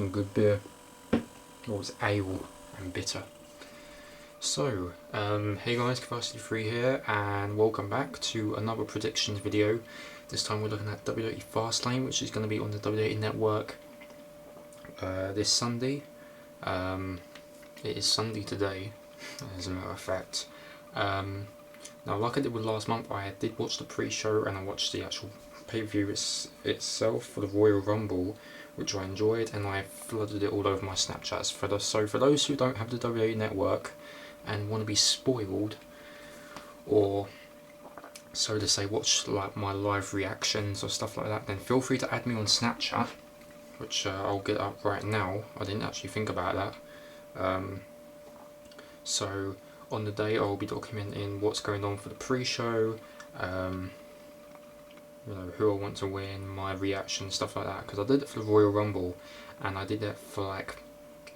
some good beer. Or it's ale and bitter. So, hey guys, Capacity3 here, and welcome back to another predictions video. This time we're looking at WWE Fastlane, which is going to be on the WWE Network this Sunday. It is Sunday today, as a matter of fact. Now, like I did with last month, I did watch the pre-show and I watched the actual pay-per-view itself for the Royal Rumble, which I enjoyed, and I flooded it all over my Snapchats. So for those who don't have the WWE Network and want to be spoiled, or so to say, watch like my live reactions or stuff like that, then feel free to add me on Snapchat, which I'll get up right now. I didn't actually think about that. So on the day I'll be documenting what's going on for the pre-show, you know, who I want to win, my reaction, stuff like that, because I did it for the Royal Rumble and I did it for like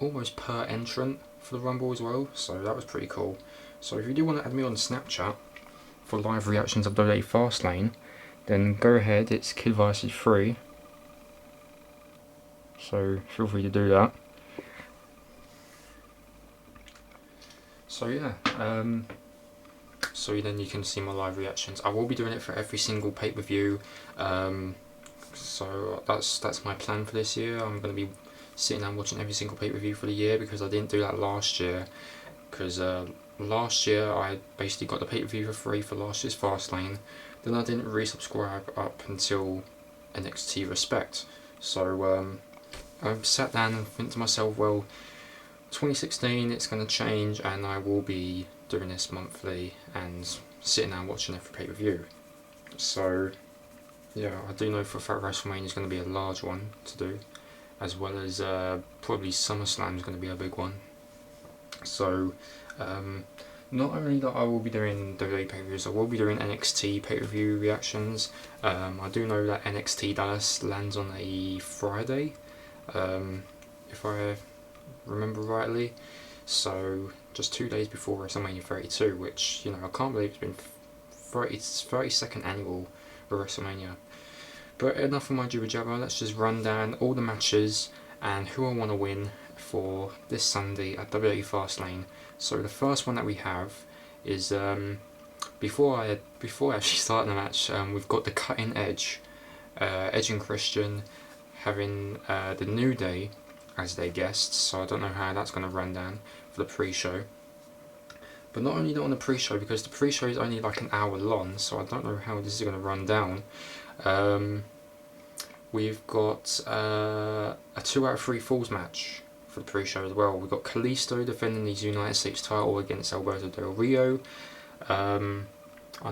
almost per entrant for the Rumble as well, so that was pretty cool. So if you do want to add me on Snapchat for live reactions of WWE Fastlane, then go ahead, it's Capacity3, so feel free to do that. So yeah, so then you can see my live reactions. I will be doing it for every single pay-per-view, so that's my plan for this year. I'm going to be sitting down watching every single pay-per-view for the year, because I didn't do that last year, because last year I basically got the pay-per-view for free for last year's Fastlane, then I didn't resubscribe up until NXT Respect. So I sat down and think to myself, well, 2016 it's going to change and I will be doing this monthly and sitting down watching every pay-per-view. So yeah, I do know for a fact WrestleMania is going to be a large one to do, as well as probably SummerSlam is going to be a big one. So not only that I will be doing WWE pay-per-views, I will be doing NXT pay-per-view reactions. I do know that NXT Dallas lands on a Friday, if I remember rightly, so just 2 days before WrestleMania 32, which, you know, I can't believe it's been 32nd annual of WrestleMania. But enough of my jibber jabber, let's just run down all the matches and who I want to win for this Sunday at WWE Fastlane. So the first one that we have is, before I actually start the match, we've got the Cutting Edge, Edge and Christian having the New Day as their guests, so I don't know how that's going to run down for the pre-show. But not only on the pre-show, because the pre-show is only like an hour long, so I don't know how this is going to run down. We've got a 2 out of 3 Falls match for the pre-show as well. We've got Kalisto defending his United States title against Alberto Del Rio. I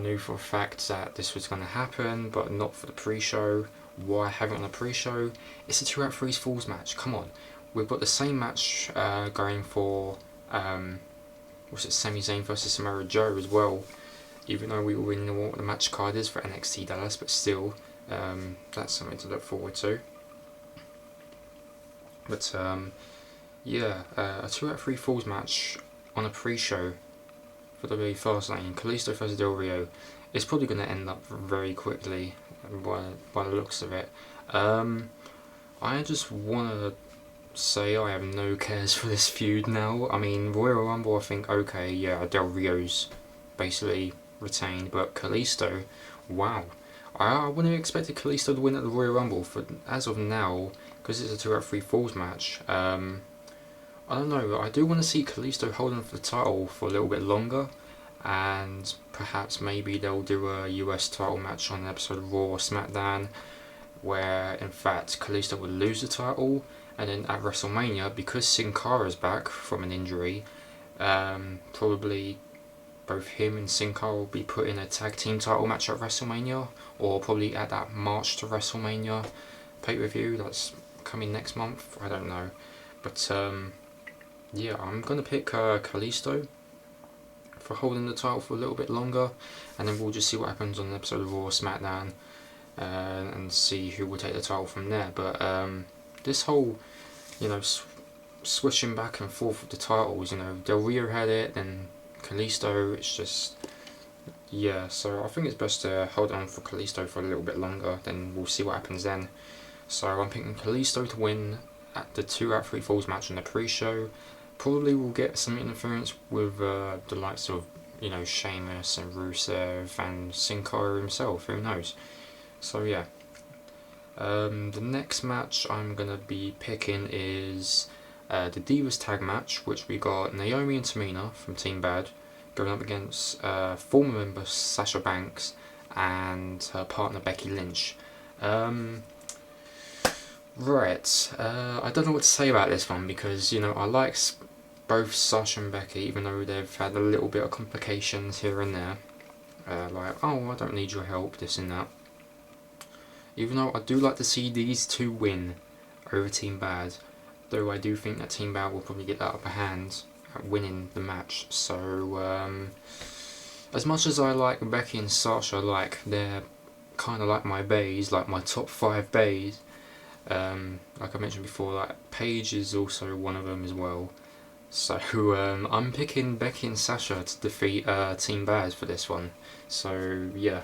knew for a fact that this was going to happen, but not for the pre-show. Why have it on the pre-show? It's a 2 out of 3 Falls match, come on. We've got the same match going for Sami Zayn versus Samoa Joe as well, even though we already know what the match card is for NXT Dallas, but still, that's something to look forward to. But yeah, a 2 out of 3 Falls match on a pre-show for the WWE Fastlane, Kalisto versus Del Rio, is probably going to end up very quickly by the looks of it. I just want to say I have no cares for this feud now. I mean, Royal Rumble, I think, okay, yeah, Del Rio's basically retained, but Kalisto, wow. I wouldn't have expected Kalisto to win at the Royal Rumble, for as of now, because it's a 2 out of 3 Falls match. I don't know, I do want to see Kalisto holding for the title for a little bit longer, and perhaps maybe they'll do a US title match on an episode of Raw or SmackDown, where in fact Kalisto would lose the title, and then at WrestleMania, because Sin Cara's back from an injury, probably both him and Sin Cara will be put in a tag team title match at WrestleMania, or probably at that March to WrestleMania pay-per-view that's coming next month, I don't know. But yeah, I'm going to pick Kalisto for holding the title for a little bit longer, and then we'll just see what happens on an episode of Raw or SmackDown, and see who will take the title from there. But this whole, you know, switching back and forth with the titles, you know, Del Rio had it, then Kalisto, it's just, yeah, so I think it's best to hold on for Kalisto for a little bit longer, then we'll see what happens then. So I'm picking Kalisto to win at the 2 out 3 falls match on the pre-show. Probably will get some interference with the likes of, you know, Sheamus and Rusev and Sin Cara himself, who knows. So yeah. The next match I'm going to be picking is the Divas Tag match, which we got Naomi and Tamina from Team Bad going up against former member Sasha Banks and her partner Becky Lynch. Right, I don't know what to say about this one because, you know, I like both Sasha and Becky, even though they've had a little bit of complications here and there. Like, oh, I don't need your help, this and that. Even though I do like to see these two win over Team Bad, though I do think that Team Bad will probably get that upper hand at winning the match. So, as much as I like Becky and Sasha, like, they're kind of like my bays, like my top 5 bays. Like I mentioned before, like Paige is also one of them as well. So I'm picking Becky and Sasha to defeat Team Bad for this one. So yeah.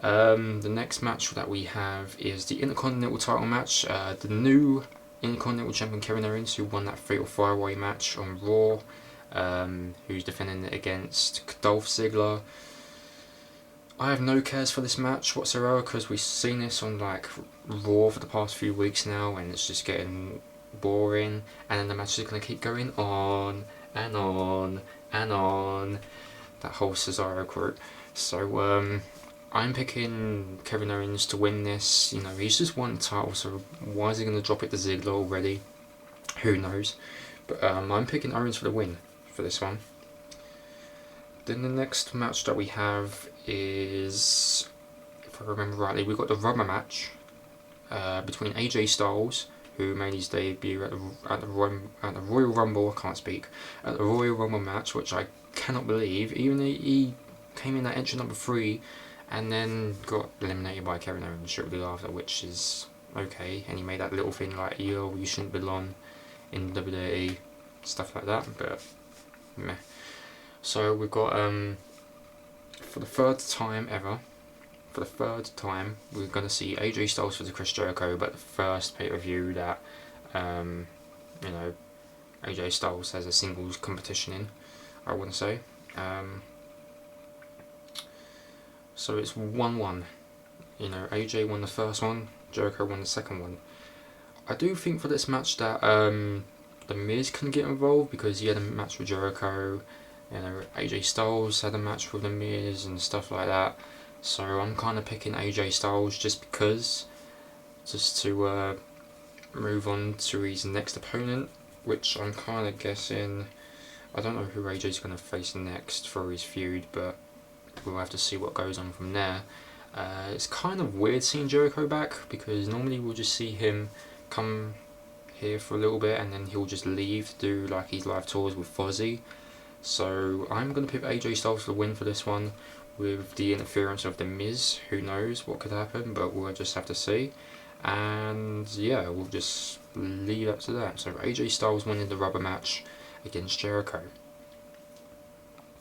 The next match that we have is the Intercontinental title match. The new Intercontinental Champion Kevin Owens, who won that Fatal 5-Way match on Raw, who's defending it against Dolph Ziggler. I have no cares for this match whatsoever because we've seen this on like Raw for the past few weeks now, and it's just getting boring. And then the match is going to keep going on and on and on. That whole Cesaro quote. So I'm picking Kevin Owens to win this. You know, he's just won the title, so why is he going to drop it to Ziggler already? Who knows? But I'm picking Owens for the win for this one. Then the next match that we have is, if I remember rightly, we've got the rubber match between AJ Styles, who made his debut at the Royal Rumble. I can't speak. At the Royal Rumble match, which I cannot believe. Even he came in at entry number 3, and then got eliminated by Kevin Owens shortly after, which is okay. And he made that little thing like, yo, you shouldn't belong in WWE, stuff like that. But meh. So we've got for the third time ever, we're going to see AJ Styles for the Chris Jericho, but the first pay-per-view that you know, AJ Styles has a singles competition in, I want to say. So it's 1-1. You know, AJ won the first one, Jericho won the second one. I do think for this match that The Miz can get involved because he had a match with Jericho. You know, AJ Styles had a match with The Miz and stuff like that. So I'm kind of picking AJ Styles just because, just to move on to his next opponent, which I'm kind of guessing, I don't know who AJ's going to face next for his feud, but we'll have to see what goes on from there. It's kind of weird seeing Jericho back because normally we'll just see him come here for a little bit and then he'll just leave to do like his live tours with Fozzy. So I'm going to pick AJ Styles for the win for this one, with the interference of The Miz. Who knows what could happen, but we'll just have to see. And yeah, we'll just leave up to that. So AJ Styles winning the rubber match against Jericho.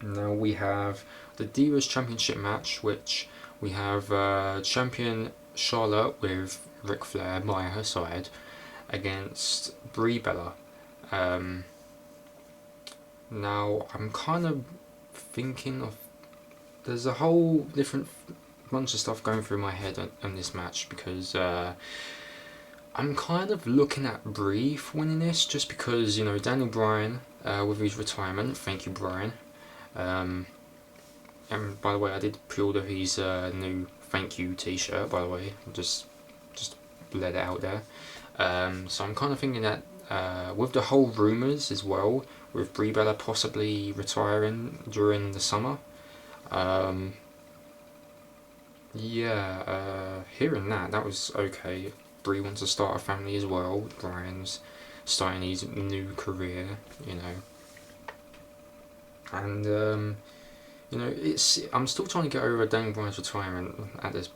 Now we have the Divas Championship match, which we have champion Charlotte with Ric Flair by her side against Brie Bella. Now I'm kind of thinking of, there's a whole different bunch of stuff going through my head on this match because I'm kind of looking at Brie for winning this just because, you know, Daniel Bryan with his retirement, thank you Bryan, and by the way I did pre-order his new thank you t-shirt, by the way, just let it out there. So I'm kind of thinking that with the whole rumours as well, with Brie Bella possibly retiring during the summer, hearing that was okay. Brie wants to start a family as well. Bryan's starting his new career, you know. And you know, I'm still trying to get over Daniel Bryan's retirement at this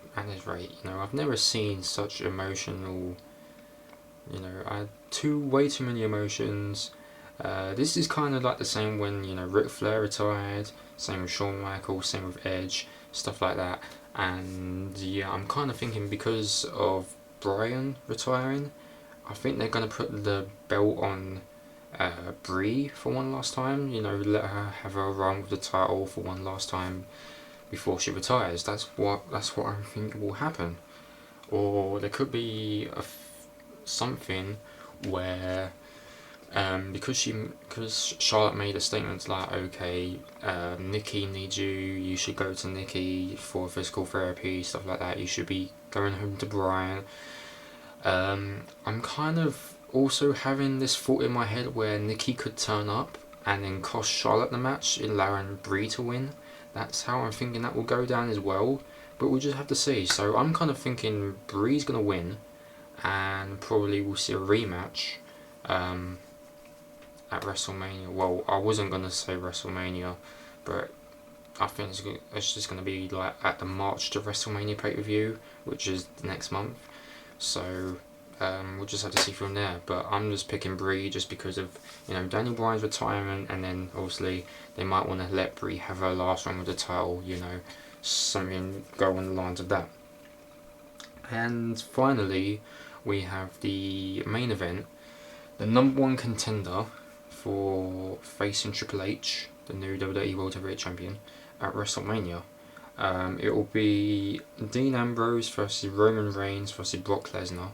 rate. You know, I've never seen such emotional. You know, I had way too many emotions. This is kind of like the same when, you know, Ric Flair retired, same with Shawn Michaels, same with Edge, stuff like that. And yeah, I'm kind of thinking because of Bryan retiring, I think they're going to put the belt on Brie for one last time. You know, let her have her run with the title for one last time before she retires. That's what I think will happen. Or there could be something where because Charlotte made a statement like, okay, Nikki needs you. You should go to Nikki for physical therapy, stuff like that. You should be going home to Brian. I'm kind of also having this thought in my head where Nikki could turn up and then cost Charlotte the match, allowing Brie to win. That's how I'm thinking that will go down as well. But we'll just have to see. So I'm kind of thinking Brie's gonna win, and probably we'll see a rematch at WrestleMania. Well, I wasn't gonna say WrestleMania, but I think it's just gonna be like at the March to WrestleMania pay-per-view, which is next month. So we'll just have to see from there. But I'm just picking Brie just because of, you know, Daniel Bryan's retirement, and then obviously they might want to let Brie have her last run with the title. You know, something go on the lines of that. And finally, we have the main event, the number one contender for facing Triple H, the new WWE World Heavyweight Champion, at WrestleMania. It will be Dean Ambrose versus Roman Reigns versus Brock Lesnar.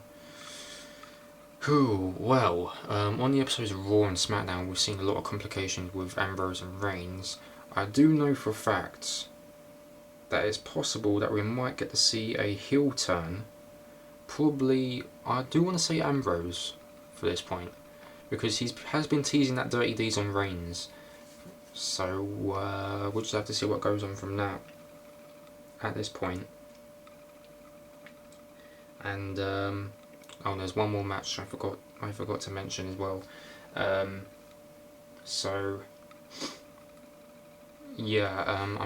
On the episodes of Raw and SmackDown, we've seen a lot of complications with Ambrose and Reigns. I do know for a fact that it's possible that we might get to see a heel turn. Probably, I do want to say Ambrose for this point, because he has been teasing that Dirty Deeds on Reigns. So we'll just have to see what goes on from that at this point. And there's one more match I forgot to mention as well. I'm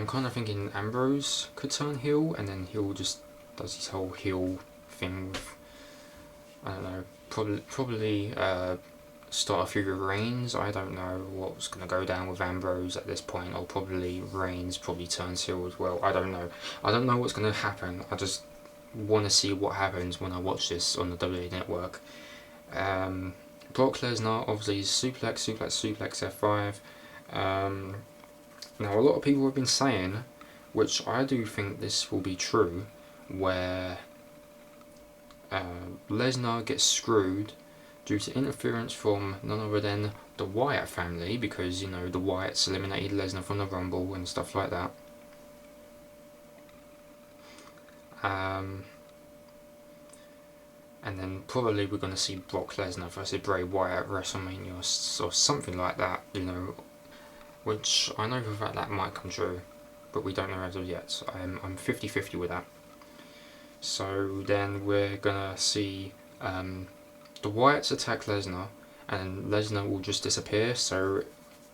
kind of thinking Ambrose could turn heel, and then he'll just does his whole heel thing with, I don't know, probably start a feud with Reigns. I don't know what's going to go down with Ambrose at this point, or probably Reigns probably turns heel as well. I don't know what's going to happen. I just want to see what happens when I watch this on the WWE Network. Brock Lesnar, obviously, suplex F5. Now, a lot of people have been saying, which I do think this will be true, where Lesnar gets screwed due to interference from none other than the Wyatt family, because, you know, the Wyatts eliminated Lesnar from the Rumble and stuff like that. And then probably we're going to see Brock Lesnar versus Bray Wyatt at WrestleMania or something like that, you know, which I know for a fact that might come true, but we don't know as of yet. I'm 50-50 with that. So then we're going to see the Wyatts attack Lesnar, and Lesnar will just disappear, so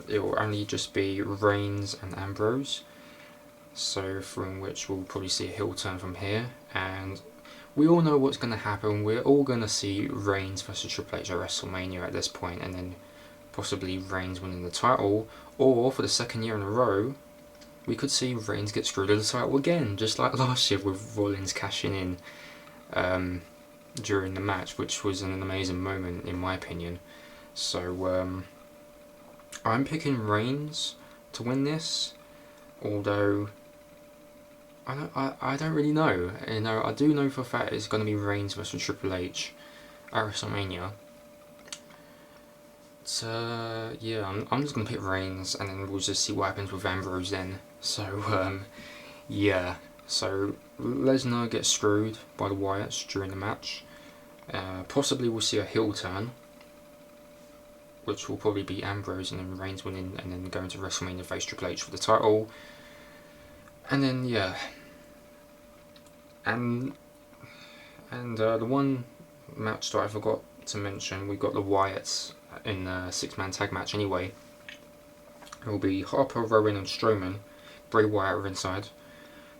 it will only just be Reigns and Ambrose. So from which we'll probably see a heel turn from here, and we all know what's going to happen. We're all going to see Reigns versus Triple H at WrestleMania at this point, and then possibly Reigns winning the title, or for the second year in a row, we could see Reigns get screwed of the title again, just like last year with Rollins cashing in during the match, which was an amazing moment in my opinion. So I'm picking Reigns to win this, although I don't really know. You know, I do know for a fact it's going to be Reigns versus Triple H at WrestleMania. So I'm just going to pick Reigns, and then we'll just see what happens with Ambrose then. So so Lesnar gets screwed by the Wyatts during the match. Possibly we'll see a heel turn, which will probably be Ambrose, and then Reigns winning, and then going to WrestleMania to face Triple H for the title. And then the one match that I forgot to mention, we got the Wyatts in a 6-man tag match anyway. It will be Harper, Rowan and Strowman, Bray Wyatt ringside,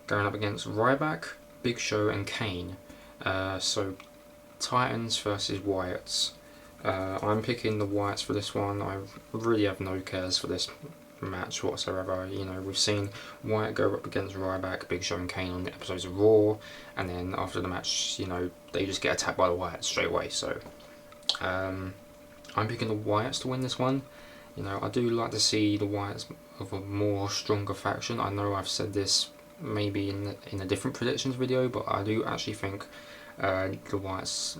going up against Ryback, Big Show and Kane. So Titans versus Wyatts. I'm picking the Wyatts for this one. I really have no cares for this match whatsoever. You know, we've seen Wyatt go up against Ryback, Big Show and Kane on the episodes of Raw, and then after the match, you know, they just get attacked by the Wyatts straight away. So I'm picking the Wyatts to win this one. You know, I do like to see the Wyatts of a more stronger faction. I know I've said this maybe in a different predictions video, but I do actually think the Wyatts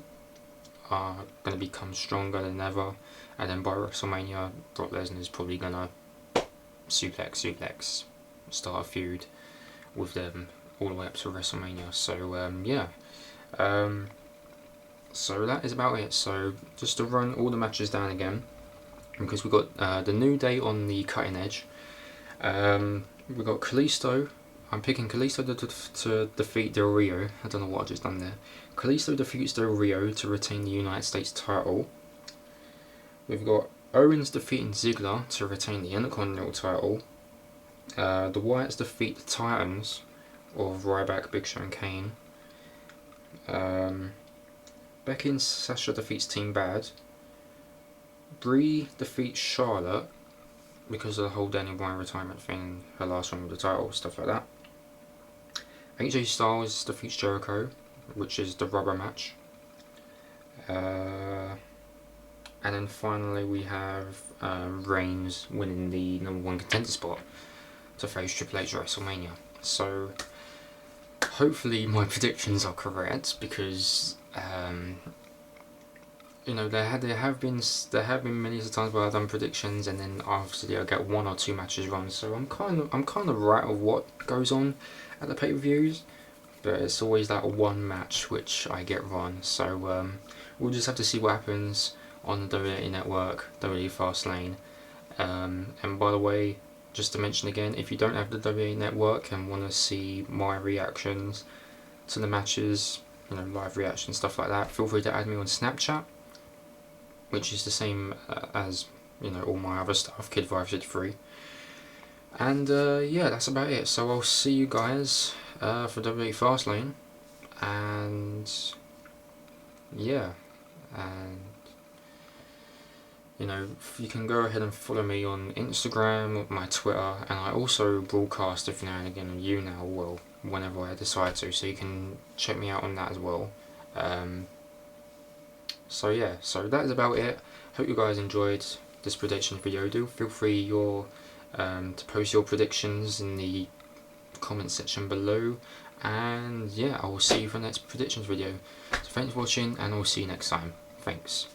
are going to become stronger than ever, and then by WrestleMania, Brock Lesnar is probably going to suplex, start a feud with them all the way up to WrestleMania. So yeah, so that is about it. So just to run all the matches down again, because we've got the New Day on the cutting edge. We've got Kalisto. I'm picking Kalisto to defeat Del Rio. I don't know what I just done there. Kalisto defeats Del Rio to retain the United States title. We've got Owens defeating Ziggler to retain the Intercontinental title. The Wyatts defeat the Titans of Ryback, Big Show and Kane. Becky and Sasha defeats Team Bad. Brie defeats Charlotte because of the whole Daniel Bryan retirement thing, her last one with the title, stuff like that. AJ Styles defeats Jericho, which is the rubber match. And then finally we have Reigns winning the #1 contender spot to face Triple H at WrestleMania. So hopefully my predictions are correct, because you know, there have been many times where I've done predictions and then obviously I get 1 or 2 matches wrong. So I'm kind of right of what goes on at the pay-per-views, but it's always that one match which I get wrong. So we'll just have to see what happens on the WWE Network, WWE Fastlane. And by the way, just to mention again, if you don't have the WWE Network and want to see my reactions to the matches, you know, live reaction, stuff like that, feel free to add me on Snapchat, which is the same as, you know, all my other stuff, Kid563. And yeah, that's about it. So I'll see you guys for WWE Fastlane, and yeah, and you know, you can go ahead and follow me on Instagram, my Twitter, and I also broadcast every now and again on YouNow, well, whenever I decide to, so you can check me out on that as well. So yeah, so that is about it. Hope you guys enjoyed this prediction video. Do feel free to post your predictions in the comment section below, and yeah, I will see you for the next predictions video. So thanks for watching, and I'll see you next time. Thanks.